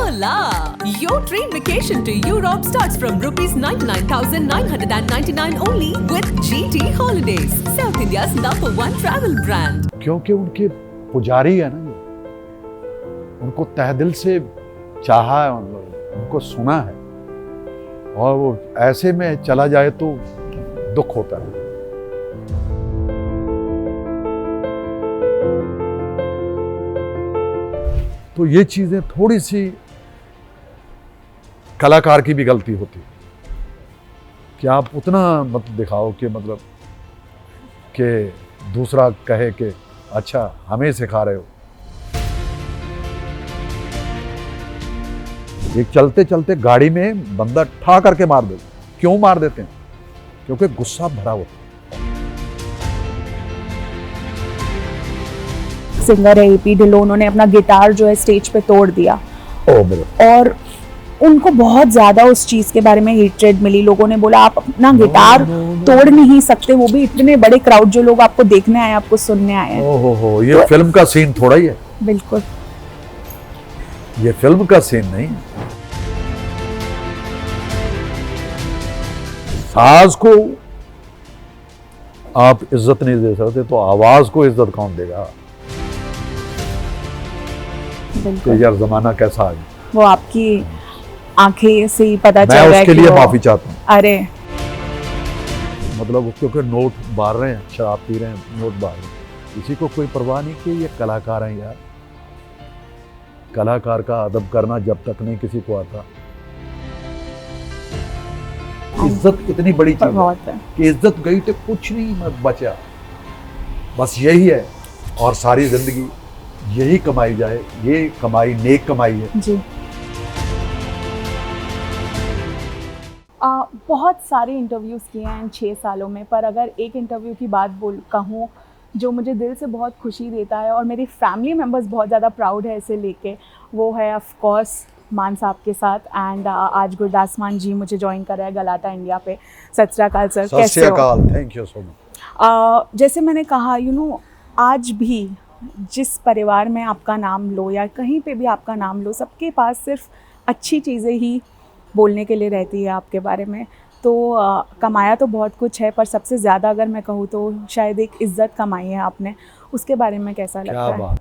Hola! Your train vacation to Europe starts from rupees 99,999 only with GT Holidays, South India's #1 travel brand. क्योंकि उनके पुजारी है ना, उनको तहे दिल से चाहा है, उनको सुना है, और वो ऐसे में चला जाए तो दुख होता है। तो ये चीजें थोड़ी सी कलाकार की भी गलती होती है कि आप उतना मत दिखाओ कि मतलब कि दूसरा कहे कि अच्छा हमें सिखा रहे हो। एक चलते चलते गाड़ी में बंदा ठा करके मार देते। क्यों मार देते हैं? क्योंकि गुस्सा भरा होता है। सिंगर है एपी ढिल्लों, उन्होंने अपना गिटार जो है स्टेज पे तोड़ दिया और उनको बहुत ज्यादा उस चीज के बारे में हेट्रेड मिली। लोगों ने बोला आप अपना गिटार तोड़ नहीं सकते, वो भी इतने बड़े क्राउड जो लोग आपको देखने आए, आपको सुनने आए हैं। ओहो, ये तो फिल्म का सीन थोड़ा ही है। बिल्कुल, ये फिल्म का सीन नहीं है। साज को आप इज्जत नहीं दे सकते तो आवाज को इज्जत कौन देगा? तो यार जमाना कैसा आ गया, वो आपकी आंखें से ही पता चल रहा है। मैं उसके लिए माफी चाहता हूँ। अरे मतलब क्योंकि नोट बार रहे हैं, शराब पी रहे हैं, नोट बार रहे हैं, किसी को कोई परवाह नहीं कि ये कलाकार हैं यार। कलाकार का अदब करना जब तक नहीं किसी को आता। इज्जत इतनी बड़ी चीज है कि इज्जत गई तो कुछ नहीं मत बचा। बस यही है, और सारी जिंदगी यही कमाई जाए। ये कमाई नेक कमाई है जी। बहुत सारे इंटरव्यूज़ किए हैं इन 6 सालों में, पर अगर एक इंटरव्यू की बात कहूँ जो मुझे दिल से बहुत खुशी देता है और मेरी फैमिली मेम्बर्स बहुत ज़्यादा प्राउड है इसे लेके, वो है ऑफ कोर्स मान साहब के साथ। एंड आज गुरदास मान जी मुझे ज्वाइन कर रहा है गलाटा इंडिया पे। सत श्री अकाल सर, कैसे हो? Thank you so much. जैसे मैंने कहा आज भी जिस परिवार में आपका नाम लो या कहीं पे भी आपका नाम लो, सबके पास सिर्फ अच्छी चीज़ें ही बोलने के लिए रहती है आपके बारे में। तो कमाया तो बहुत कुछ है, पर सबसे ज़्यादा अगर मैं कहूँ तो शायद एक इज़्ज़त कमाई है आपने। उसके बारे में कैसा लगता है? क्या बात,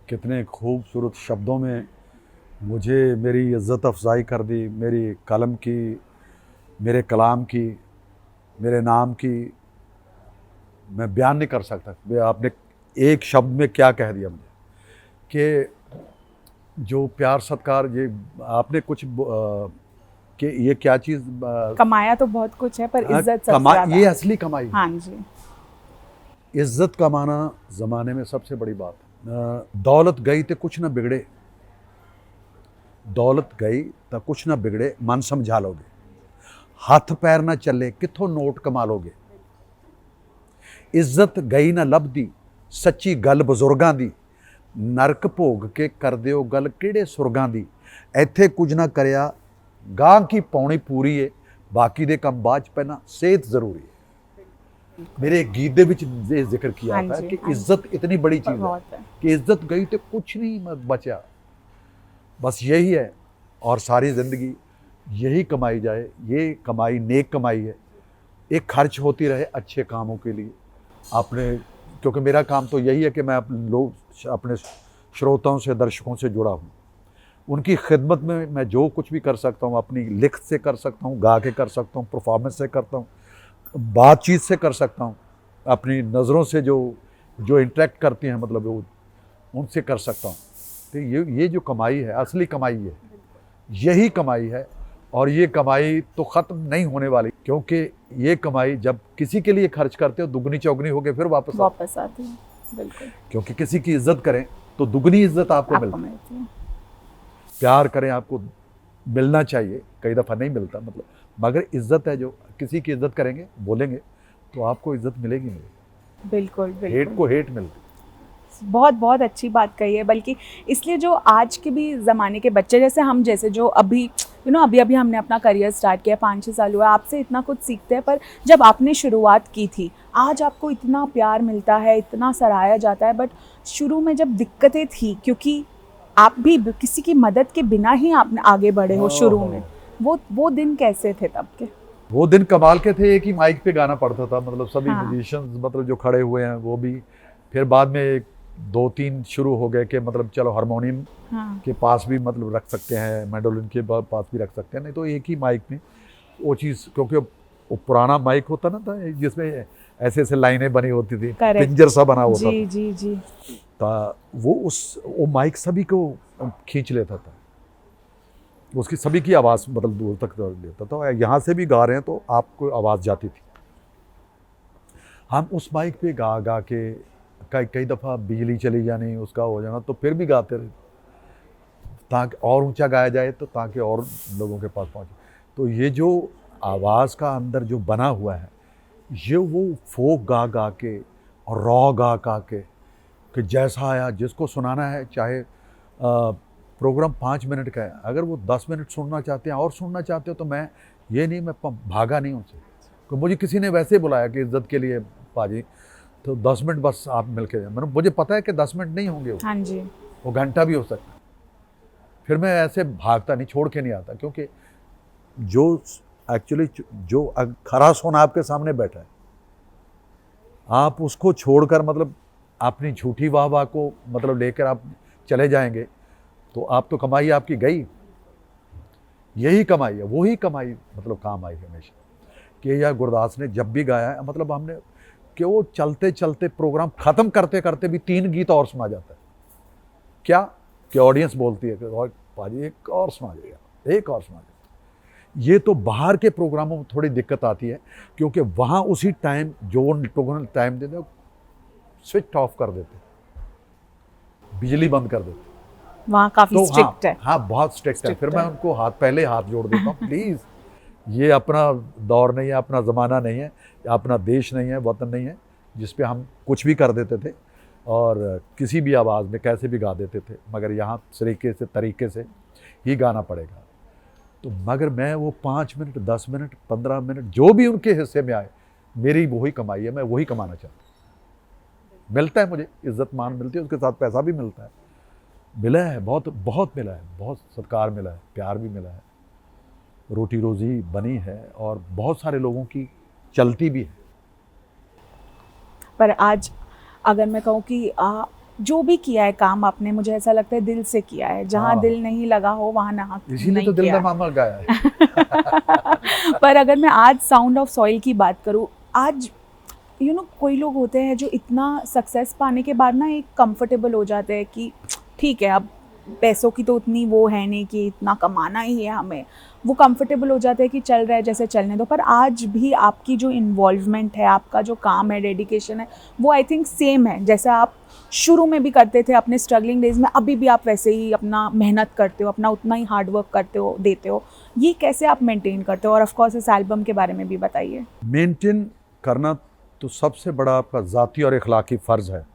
कितने खूबसूरत शब्दों में मुझे मेरी इज़्ज़त अफजाई कर दी, मेरी कलम की, मेरे कलाम की, मेरे नाम की। मैं बयान नहीं कर सकता आपने एक शब्द में क्या कह दिया मुझे, कि जो प्यार सत्कार, ये आपने कुछ कि ये क्या चीज़ कमाया तो बहुत कुछ है, पर इज्जत सबसे ज़्यादा। ये असली कमाई। हाँ जी। इज्जत कमाना ज़माने में सबसे बड़ी बात है। दौलत गई तो कुछ ना बिगड़े, दौलत गई तो कुछ ना बिगड़े, मन समझा लोगे। हथ पैर ना चले, किथों नोट कमा लोगे। इज्जत गई ना लभदी, सच्ची गल बजुर्गां दी। नरक भोग के कर दिओ गल किहड़े सुरगां दी। इत्थे कुछ ना करिया, गां की पौनी पूरी है, बाकी दे काम बाद च पैना, सेहत जरूरी है। मेरे एक गीत दे विच जिक्र किया था कि इज्जत इतनी बड़ी चीज़ है कि इज्जत गई तो कुछ नहीं बचा। बस यही है, और सारी ज़िंदगी यही कमाई जाए। ये कमाई नेक कमाई है, एक खर्च होती रहे अच्छे कामों के लिए। आपने, क्योंकि मेरा काम तो यही है कि मैं अपने श्रोताओं से, दर्शकों से जुड़ा हूँ। उनकी खिदमत में मैं जो कुछ भी कर सकता हूँ, अपनी लिखत से कर सकता हूँ, गा के कर सकता हूँ, परफॉर्मेंस से करता हूँ, बातचीत से कर सकता हूँ, अपनी नज़रों से जो इंटरेक्ट करती हैं, मतलब वो उनसे कर सकता हूँ। तो ये जो कमाई है, असली कमाई है, यही कमाई है। और ये कमाई तो ख़त्म नहीं होने वाली, क्योंकि ये कमाई जब किसी के लिए खर्च करते हो दुगनी चौगनी होकर फिर वापस आती है। बिल्कुल, क्योंकि किसी की इज्जत करें तो दुगनी इज्जत आपको मिलती है। प्यार करें, आपको मिलना चाहिए, कई दफ़ा नहीं मिलता, मतलब, मगर इज्जत है, जो किसी की इज्जत करेंगे, बोलेंगे तो आपको इज्जत मिलेगी। बिल्कुल, हेट को हेट मिलती। बहुत बहुत अच्छी बात कही है। बल्कि इसलिए जो आज के भी ज़माने के बच्चे, जैसे हम जैसे जो अभी अभी हमने अपना करियर स्टार्ट किया, 5-6 साल हुआ, आपसे इतना कुछ सीखते हैं, पर जब आपने शुरुआत की थी, आज आपको इतना प्यार मिलता है, इतना सराहा जाता है। बट शुरू में जब दिक्कतें थी, क्योंकि आप भी किसी की मदद के बिना ही आपने आगे बढ़े हो शुरू में, वो दिन कैसे थे तब के? वो दिन कमाल के थे। एक ही माइक पे गाना पड़ता था, मतलब सभी हाँ। म्यूजिशियंस मतलब जो खड़े हुए हैं वो भी, फिर बाद में एक दो तीन शुरू हो गए कि मतलब चलो हारमोनियम हाँ। के पास भी मतलब रख सकते हैं, मैंडोलिन के पास भी रख सकते हैं, नहीं तो एक ही माइक में वो चीज़, क्योंकि वो पुराना माइक होता ना था जिसमें ऐसे ऐसे लाइनें बनी होती थी, Correct. पिंजर सा बना होता जी था, जी जी। वो माइक सभी को खींच लेता था, उसकी सभी की आवाज़ मतलब दूर तक लेता था। यहाँ से भी गा रहे हैं तो आपको आवाज़ जाती थी। हम उस माइक पे गा गा के कई दफ़ा बिजली चली जानी, उसका हो जाना, तो फिर भी गाते रहे ताकि और ऊंचा गाया जाए, तो ताकि और लोगों के पास पहुँचे। तो ये जो आवाज़ का अंदर जो बना हुआ है, ये वो फोक गा गा के और रॉ गा गा के कि जैसा आया जिसको सुनाना है, चाहे प्रोग्राम 5 मिनट का है, अगर वो 10 मिनट सुनना चाहते हैं और सुनना चाहते हो, तो मैं भागा नहीं उनसे। तो मुझे किसी ने वैसे बुलाया कि इज्जत के लिए पाजी, तो 10 मिनट बस आप मिल के, मुझे पता है कि 10 मिनट नहीं होंगे, हाँ जी। वो घंटा भी हो सकता है। फिर मैं ऐसे भागता नहीं, छोड़ के नहीं आता, क्योंकि जो एक्चुअली जो खरा सोना आपके सामने बैठा है, आप उसको छोड़कर मतलब अपनी झूठी वाह वाह को मतलब लेकर आप चले जाएंगे, तो आप तो कमाई आपकी गई। यही कमाई है, वही कमाई मतलब काम आई हमेशा। कि यह गुरदास ने जब भी गाया है, मतलब हमने कि वो चलते चलते प्रोग्राम ख़त्म करते करते भी 3 गीत और सुना जाता है। क्या कि ऑडियंस बोलती है कि पाजी एक और सुना जाएगा, एक और सुना जाएगा। ये तो बाहर के प्रोग्रामों में थोड़ी दिक्कत आती है, क्योंकि वहाँ उसी टाइम जो टाइम देते स्विच ऑफ कर देते, बिजली बंद कर देते। वहाँ काफी तो स्ट्रिक्ट है। हाँ बहुत स्ट्रिक्ट है। फिर मैं उनको पहले हाथ जोड़ देता हूँ, प्लीज़ ये अपना दौर नहीं है, अपना ज़माना नहीं है, अपना देश नहीं है, वतन नहीं है, जिस पे हम कुछ भी कर देते थे और किसी भी आवाज़ में कैसे भी गा देते थे, मगर यहाँ तरीके से ही गाना पड़ेगा। तो मगर मैं वो 5 मिनट 10 मिनट 15 मिनट जो भी उनके हिस्से में आए, मेरी वही कमाई है, मैं वही कमाना चाहता हूँ। मिलता है मुझे, इज्जत मान मिलती है, उसके साथ पैसा भी मिलता है, मिला है, बहुत बहुत मिला है, बहुत सत्कार मिला है, प्यार भी मिला है, रोटी रोज़ी बनी है और बहुत सारे लोगों की चलती भी है। पर आज अगर मैं कहूँ कि जो भी किया है काम आपने, मुझे ऐसा लगता है दिल से किया है। जहाँ दिल नहीं लगा हो वहाँ ना इसीलिए तो दिल दा मामा गाया है। पर अगर मैं आज साउंड ऑफ सॉइल की बात करूँ, आज कोई लोग होते हैं जो इतना सक्सेस पाने के बाद ना एक कंफर्टेबल हो जाते हैं कि ठीक है, अब पैसों की तो उतनी वो है नहीं कि इतना कमाना ही है हमें, वो कंफर्टेबल हो जाते हैं कि चल रहा है जैसे चलने दो। पर आज भी आपकी जो इन्वॉल्वमेंट है, आपका जो काम है, डेडिकेशन है, वो आई थिंक सेम है जैसा आप शुरू में भी करते थे अपने स्ट्रगलिंग डेज में। अभी भी आप वैसे ही अपना मेहनत करते हो, अपना उतना ही हार्ड वर्क करते हो, देते हो। ये कैसे आप मेंटेन करते हो? और ऑफ कोर्स इस एल्बम के बारे में भी बताइए। मेंटेन करना तो सबसे बड़ा आपका ज़ाती और इखलाकी फ़र्ज़ है,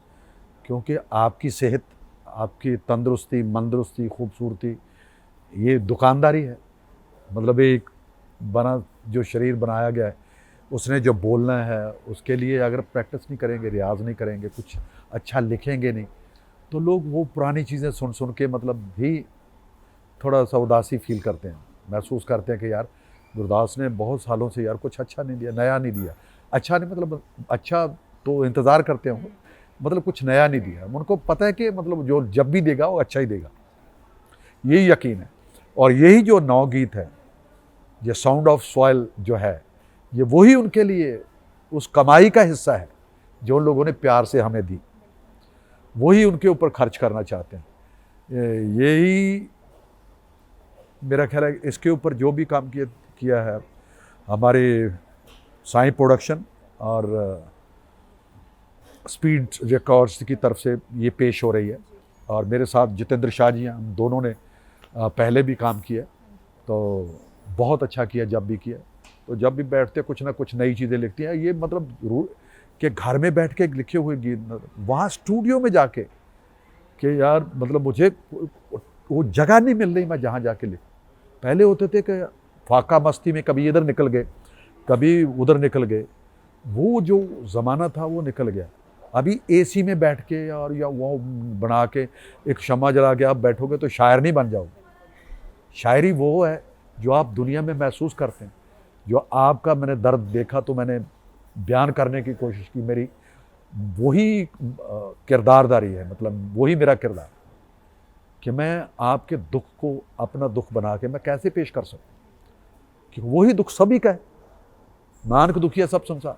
क्योंकि आपकी सेहत, आपकी तंदुरुस्ती, मंदरुस्ती, खूबसूरती, ये दुकानदारी है। मतलब एक जो शरीर बनाया गया है, उसने जो बोलना है, उसके लिए अगर प्रैक्टिस नहीं करेंगे, रियाज नहीं करेंगे, कुछ अच्छा लिखेंगे नहीं, तो लोग वो पुरानी चीज़ें सुन सुन के मतलब भी थोड़ा सा उदासी फील करते हैं, महसूस करते हैं कि यार गुरदास ने बहुत सालों से यार कुछ अच्छा नहीं दिया, नया नहीं दिया। अच्छा नहीं मतलब अच्छा तो इंतज़ार करते होंगे, मतलब कुछ नया नहीं दिया। उनको पता है कि मतलब जो जब भी देगा वो अच्छा ही देगा, यही यकीन है। और यही जो 9 गीत है, ये साउंड ऑफ सॉइल जो है, ये वही उनके लिए उस कमाई का हिस्सा है जो उन लोगों ने प्यार से हमें दी, वही उनके ऊपर खर्च करना चाहते हैं। यही मेरा ख्याल है। इसके ऊपर जो भी काम किया है हमारे साईं प्रोडक्शन और स्पीड रिकॉर्ड्स की तरफ से ये पेश हो रही है, और मेरे साथ जितेंद्र शाह जी हैं, हम दोनों ने पहले भी काम किया, तो बहुत अच्छा किया जब भी किया। तो जब भी बैठते कुछ ना कुछ नई चीज़ें लिखती हैं। ये मतलब कि घर में बैठ के लिखे हुए गीत, वहाँ स्टूडियो में जाके कि यार मतलब मुझे वो जगह नहीं मिल रही मैं जहाँ जाके लिख। पहले होते थे कि फाका मस्ती में कभी इधर निकल गए, कभी उधर निकल गए, वो जो ज़माना था वो निकल गया। अभी एसी में बैठ के और या वो बना के एक शम्मा जला के आप बैठोगे तो शायर नहीं बन जाओगे। शायरी वो है जो आप दुनिया में महसूस करते हैं। जो आपका मैंने दर्द देखा तो मैंने बयान करने की कोशिश की, मेरी वही किरदारदारी है, मतलब वही मेरा किरदार कि मैं आपके दुख को अपना दुख बना के मैं कैसे पेश कर सकूं, कि वही दुख सभी का है, नानक दुखिया सब संसार।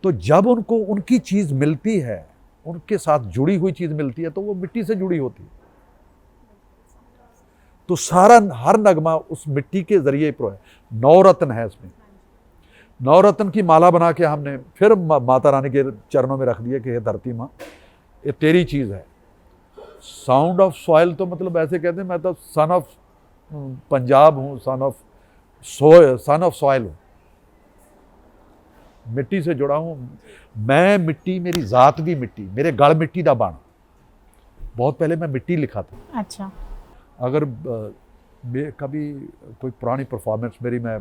तो जब उनको उनकी चीज़ मिलती है, उनके साथ जुड़ी हुई चीज़ मिलती है, तो वो मिट्टी से जुड़ी होती है। तो सारा हर नगमा उस मिट्टी के जरिए प्रो है। 9 रत्न है इसमें, 9 रत्न की माला बना के हमने फिर माता रानी के चरणों में रख दिया कि हे धरती माँ, ये तेरी चीज़ है। साउंड ऑफ सॉइल तो मतलब ऐसे कहते हैं, मैं तो सन ऑफ पंजाब हूँ, सन ऑफ सॉइल हूँ, मिट्टी से जुड़ा हूँ मैं। मिट्टी, मेरी ज़ात भी मिट्टी, मेरे गल मिट्टी दा बन। बहुत पहले मैं मिट्टी लिखा था। अच्छा। अगर कभी कोई पुरानी परफॉर्मेंस मेरी, मैं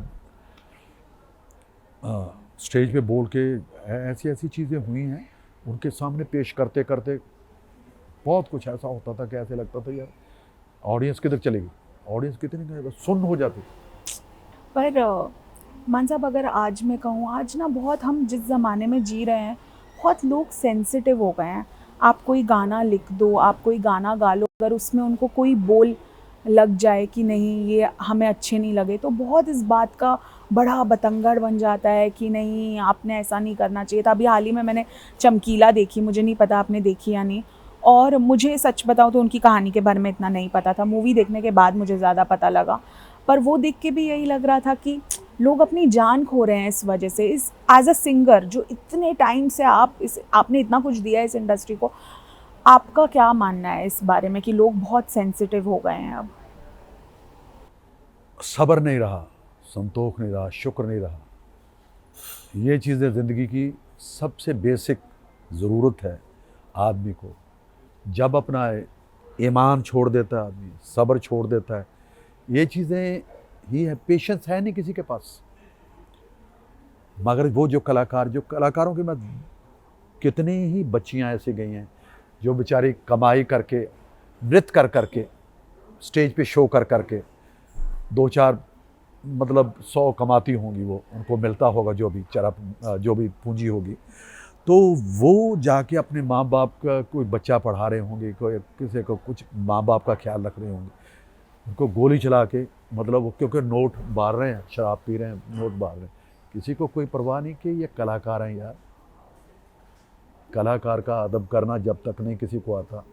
स्टेज पे बोल के ऐसी ऐसी चीज़ें हुई हैं, उनके सामने पेश करते करते बहुत कुछ ऐसा होता था कि ऐसे लगता था यार ऑडियंस किधर चलेगी, ऑडियंस कितनी सुन्न हो जाती। पर मान साहब, अगर आज मैं कहूँ, आज ना बहुत हम जिस ज़माने में जी रहे हैं, बहुत लोग सेंसिटिव हो गए हैं। आप कोई गाना लिख दो, आप कोई गाना गा लो, अगर उसमें उनको कोई बोल लग जाए कि नहीं ये हमें अच्छे नहीं लगे, तो बहुत इस बात का बड़ा बतंगड़ बन जाता है कि नहीं आपने ऐसा नहीं करना चाहिए था। अभी हाल ही में मैंने चमकीला देखी, मुझे नहीं पता आपने देखी या नहीं, और मुझे सच बताऊँ तो उनकी कहानी के बारे में इतना नहीं पता था, मूवी देखने के बाद मुझे ज़्यादा पता लगा। पर वो देख के भी यही लग रहा था कि लोग अपनी जान खो रहे हैं इस वजह से। इस एज अ सिंगर जो इतने टाइम से आपने इतना कुछ दिया है इस इंडस्ट्री को, आपका क्या मानना है इस बारे में कि लोग बहुत सेंसिटिव हो गए हैं अब? सब्र नहीं रहा, संतोष नहीं रहा, शुक्र नहीं रहा। ये चीज़ें ज़िंदगी की सबसे बेसिक ज़रूरत है आदमी को। जब अपना ईमान छोड़ देता है आदमी, सब्र छोड़ देता है, ये चीज़ें ही है। पेशेंस है नहीं किसी के पास। मगर वो जो कलाकारों की, मैं कितनी ही बच्चियां ऐसी गई हैं जो बेचारी कमाई करके, नृत्य कर करके, स्टेज पे शो कर करके 2-4 मतलब 100 कमाती होंगी, वो उनको मिलता होगा जो भी पूंजी होगी, तो वो जाके अपने माँ बाप का कोई बच्चा पढ़ा रहे होंगे, कोई किसी को कुछ माँ बाप का ख्याल रख रहे होंगे, उनको गोली चला के, मतलब वो क्योंकि नोट बार रहे हैं, शराब पी रहे हैं, नोट बार रहे हैं, किसी को कोई परवाह नहीं कि ये कलाकार हैं यार। कलाकार का अदब करना जब तक नहीं किसी को आता,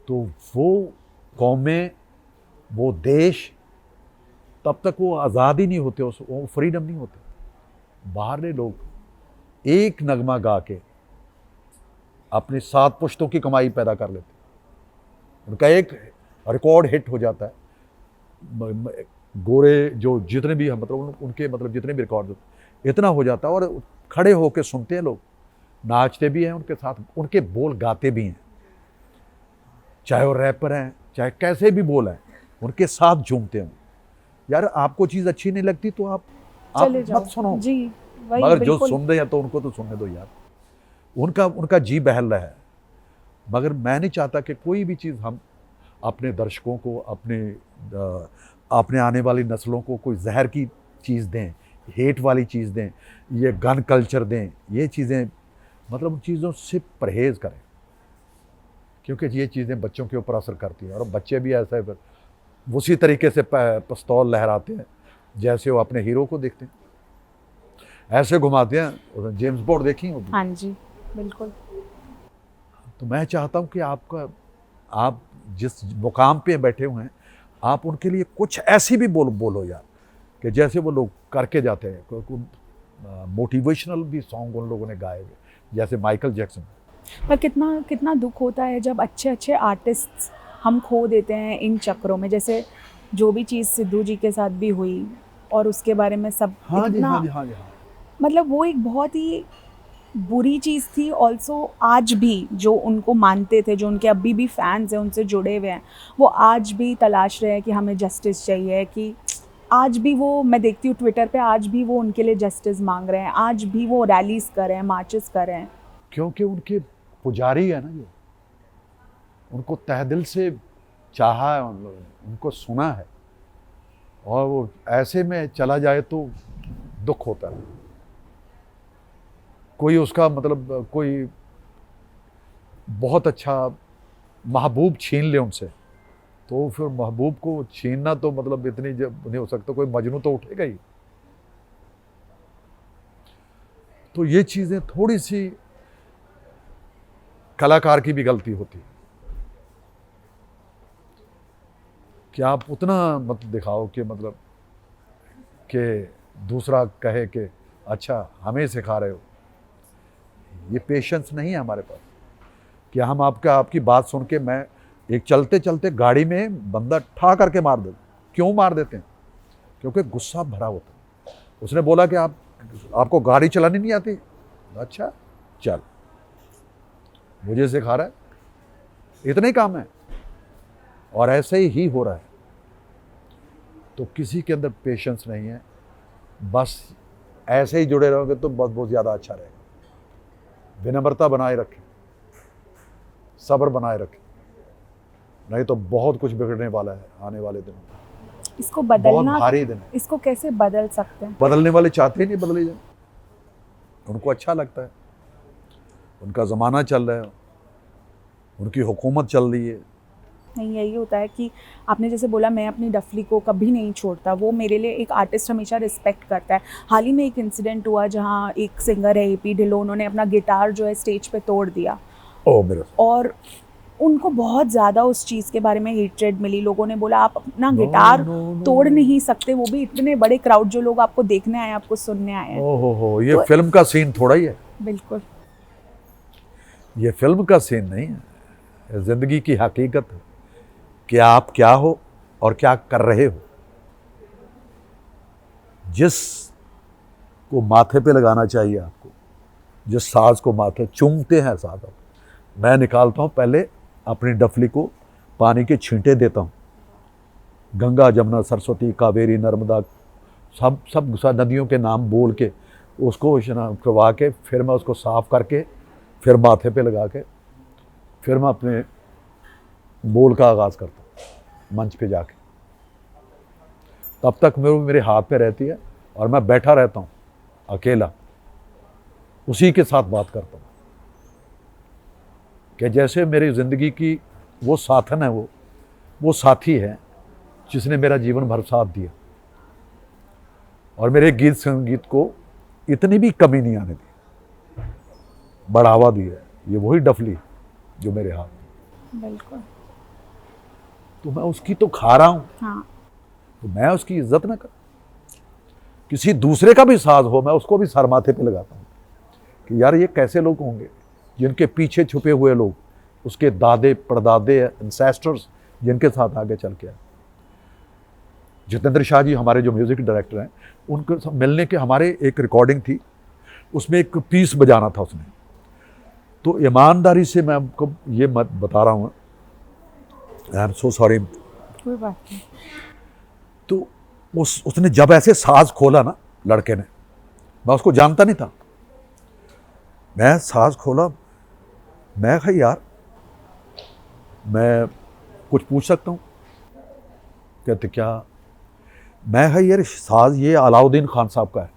तो वो कौमें, वो देश, तब तक वो आज़ाद ही नहीं होते, वो फ्रीडम नहीं होते। बाहरले लोग एक नगमा गा के अपने 7 पुश्तों की कमाई पैदा कर लेते, उनका एक रिकॉर्ड हिट हो जाता है। गोरे जो जितने भी हैं, मतलब उनके मतलब जितने भी रिकॉर्ड इतना हो जाता है, और खड़े होकर सुनते हैं लोग, नाचते भी हैं उनके साथ, उनके बोल गाते भी हैं, चाहे वो रैपर हैं, चाहे कैसे भी बोल हैं, उनके साथ झूमते हैं। यार आपको चीज़ अच्छी नहीं लगती तो आप मत सुनो जी, मगर जो सुन रहे हैं तो उनको तो सुनने दो यार, उनका जी बहल रहा है। मगर मैं नहीं चाहता कि कोई भी चीज़ हम अपने दर्शकों को, अपने आने वाली नस्लों को कोई जहर की चीज़ दें, हेट वाली चीज़ दें, ये गन कल्चर दें, ये चीज़ें, मतलब उन चीज़ों से परहेज़ करें, क्योंकि ये चीज़ें बच्चों के ऊपर असर करती हैं। और बच्चे भी ऐसा है, उसी तरीके से पिस्तौल लहराते हैं जैसे वो अपने हीरो को देखते हैं, ऐसे घुमाते हैं। जेम्स बॉन्ड देखी होगी? हाँ जी, बिल्कुल। तो मैं चाहता हूँ कि आप जिस मुकाम पे बैठे हुए हैं, आप उनके लिए कुछ ऐसी भी बोलो यार, कि जैसे वो लोग करके जाते हैं। मोटिवेशनल भी सॉन्ग उन लोगों ने गाए हुए, जैसे माइकल जैक्सन। पर कितना दुख होता है जब अच्छे अच्छे आर्टिस्ट हम खो देते हैं इन चक्रों में, जैसे जो भी चीज़ सिद्धू जी के साथ भी हुई, और उसके बारे में सब हाँ जी, इतना, हाँ जी, हाँ जी, हाँ। मतलब वो एक बहुत ही बुरी चीज़ थी। ऑल्सो आज भी जो उनको मानते थे, जो उनके अभी भी फैंस हैं, उनसे जुड़े हुए हैं, वो आज भी तलाश रहे हैं कि हमें जस्टिस चाहिए, कि आज भी वो, मैं देखती हूँ ट्विटर पे, आज भी वो उनके लिए जस्टिस मांग रहे हैं, आज भी वो रैलीज़ कर रहे हैं, मार्चेस कर रहे हैं। क्योंकि उनके पुजारी है ना, जो उनको तहे दिल से चाहा है, उन लोगों ने उनको सुना है, और वो ऐसे में चला जाए तो दुख होता है। कोई उसका मतलब कोई बहुत अच्छा महबूब छीन ले उनसे, तो फिर महबूब को छीनना तो मतलब इतनी जब नहीं हो सकता, कोई मजनू तो उठेगा ही। तो ये चीज़ें थोड़ी सी कलाकार की भी गलती होती है कि आप उतना मत दिखाओ कि मतलब कि दूसरा कहे कि अच्छा हमें सिखा रहे हो। ये पेशेंस नहीं है हमारे पास कि हम आपकी बात सुन के, मैं एक चलते चलते गाड़ी में बंदा ठा करके मार दे। क्यों मार देते हैं? क्योंकि गुस्सा भरा होता है। उसने बोला कि आपको गाड़ी चलानी नहीं आती? अच्छा चल, मुझे सिखा रहा है, इतना ही काम है। और ऐसे ही हो रहा है। तो किसी के अंदर पेशेंस नहीं है, बस ऐसे ही जुड़े रहोगे तो बहुत ज़्यादा अच्छा रहेगा। विनम्रता बनाए रखें, सब्र बनाए रखें, नहीं तो बहुत कुछ बिगड़ने वाला है आने वाले दिनों में। इसको बदलना, बहुत भारी दिन है। इसको कैसे बदल सकते हैं? बदलने वाले चाहते ही नहीं बदले जाए, उनको अच्छा लगता है, उनका ज़माना चल रहा है, उनकी हुकूमत चल रही है। नहीं, यही होता है कि आपने जैसे बोला, मैं अपनी डफली को कभी नहीं छोड़ता। वो मेरे लिए एक आर्टिस्ट हमेशा रिस्पेक्ट करता है। हाल ही में एक इंसिडेंट हुआ जहाँ एक सिंगर है AP ढिल्लों, उन्होंने अपना गिटार जो है स्टेज पे तोड़ दिया। और उनको बहुत ज़्यादा उस चीज़ के बारे में हेट्रेड मिली। लोगों ने बोला आप अपना गिटार तोड़ नहीं सकते, वो भी इतने बड़े क्राउड, जो लोग आपको देखने आए, आपको सुनने आए हैं। ओहो, ये तो फिल्म का सीन थोड़ा ही है। बिल्कुल, ये फिल्म का सीन नहीं है, जिंदगी की हकीकत है कि आप क्या हो और क्या कर रहे हो। जिस को माथे पे लगाना चाहिए आपको, जिस साज को माथे चूमते हैं साज, मैं निकालता हूँ पहले अपनी डफली को, पानी के छींटे देता हूँ। गंगा, जमुना, सरस्वती, कावेरी, नर्मदा, सब नदियों के नाम बोल के उसको स्नान करवा के, फिर मैं उसको साफ करके, फिर माथे पे लगा के, फिर मैं अपने बोल का आगाज़ करता हूँ मंच पे जाके। तब तक मेरे हाथ पे रहती है और मैं बैठा रहता हूँ अकेला, उसी के साथ बात करता हूँ कि जैसे मेरी ज़िंदगी की वो साथन है, वो साथी है जिसने मेरा जीवन भर साथ दिया और मेरे गीत संगीत को इतनी भी कमी नहीं आने दी, बढ़ावा दिया। ये वही डफली जो मेरे हाथ में। बिल्कुल। तो मैं उसकी तो खा रहा हूँ। हाँ। तो मैं उसकी इज्जत ना कर, किसी दूसरे का भी साज हो, मैं उसको भी सर माथे पे लगाता हूँ कि यार ये कैसे लोग होंगे जिनके पीछे छुपे हुए लोग, उसके दादे परदादे एंसेस्टर्स जिनके साथ आगे चल के आए। जितेंद्र शाह जी हमारे जो म्यूज़िक डायरेक्टर हैं, उनको मिलने के हमारे एक रिकॉर्डिंग थी, उसमें एक पीस बजाना था उसने। तो ईमानदारी से मैं आपको ये मत बता रहा हूँ, आई एम सो सॉरी, कोई बात नहीं। तो उसने जब ऐसे साज खोला ना लड़के ने, मैं उसको जानता नहीं था, मैं साज खोला, मैं कहा यार मैं कुछ पूछ सकता हूँ? कहते क्या? मैं कहा यार साज ये अलाउद्दीन खान साहब का है।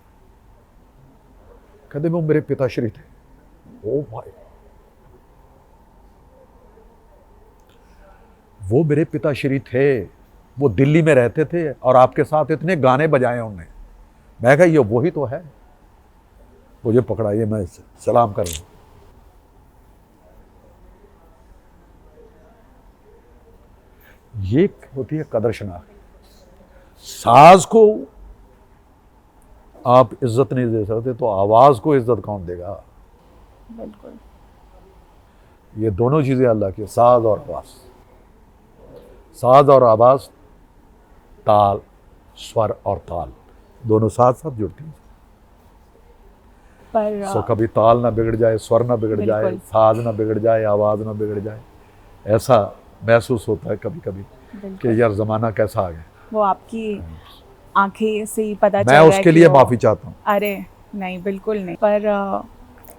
कहते वो मेरे पिताश्री थे। ओ भाई, वो मेरे पिताश्री थे, वो दिल्ली में रहते थे और आपके साथ इतने गाने बजाए उन्होंने। मैं कहा ये वही तो है। मुझे पकड़ाइए, मैं सलाम कर रहा हूँ। ये होती है कदरशनाख्त। साज को आप इज्जत नहीं दे सकते तो आवाज को इज्जत कौन देगा? बिल्कुल। ये दोनों चीजें अल्लाह की, साज और आवाज। साज और आवाज, ताल, स्वर और ताल दोनों साथ साथ जुड़ती हैं। पर कभी ताल ना बिगड़ जाए, स्वर ना बिगड़ जाए, साज ना बिगड़ जाए, आवाज ना बिगड़ जाए, ऐसा महसूस होता है कभी कभी कि यार जमाना कैसा आ गया। वो आपकी आंखें से ही पता चल रहा है। मैं उसके लिए माफी चाहता हूँ। अरे नहीं, बिल्कुल नहीं। पर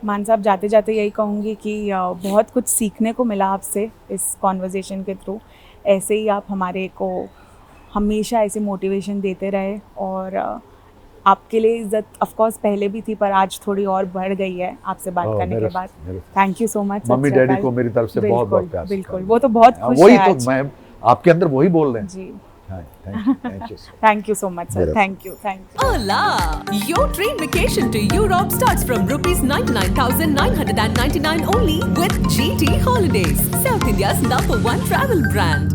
मान साहब, जाते जाते यही कहूँगी कि बहुत कुछ सीखने को मिला आपसे इस कॉन्वर्जेसन के थ्रू। ऐसे ही आप हमारे को हमेशा ऐसे मोटिवेशन देते रहे, और आपके लिए इज्जत ऑफ कोर्स पहले भी थी, पर आज थोड़ी और बढ़ गई है आपसे बात करने के बाद। Thank you so much. Mummy daddy को मेरी तरफ से बहुत बहुत प्यार। बिल्कुल, वो तो बहुत खुश वही है तो आज। मैं आपके अंदर वही बोल रहे हैं जी, thank you thank you so much sir, thank you. Hola! Your dream vacation to Europe starts from rupees 99,999 only with GT Holidays, South India's #1 travel brand.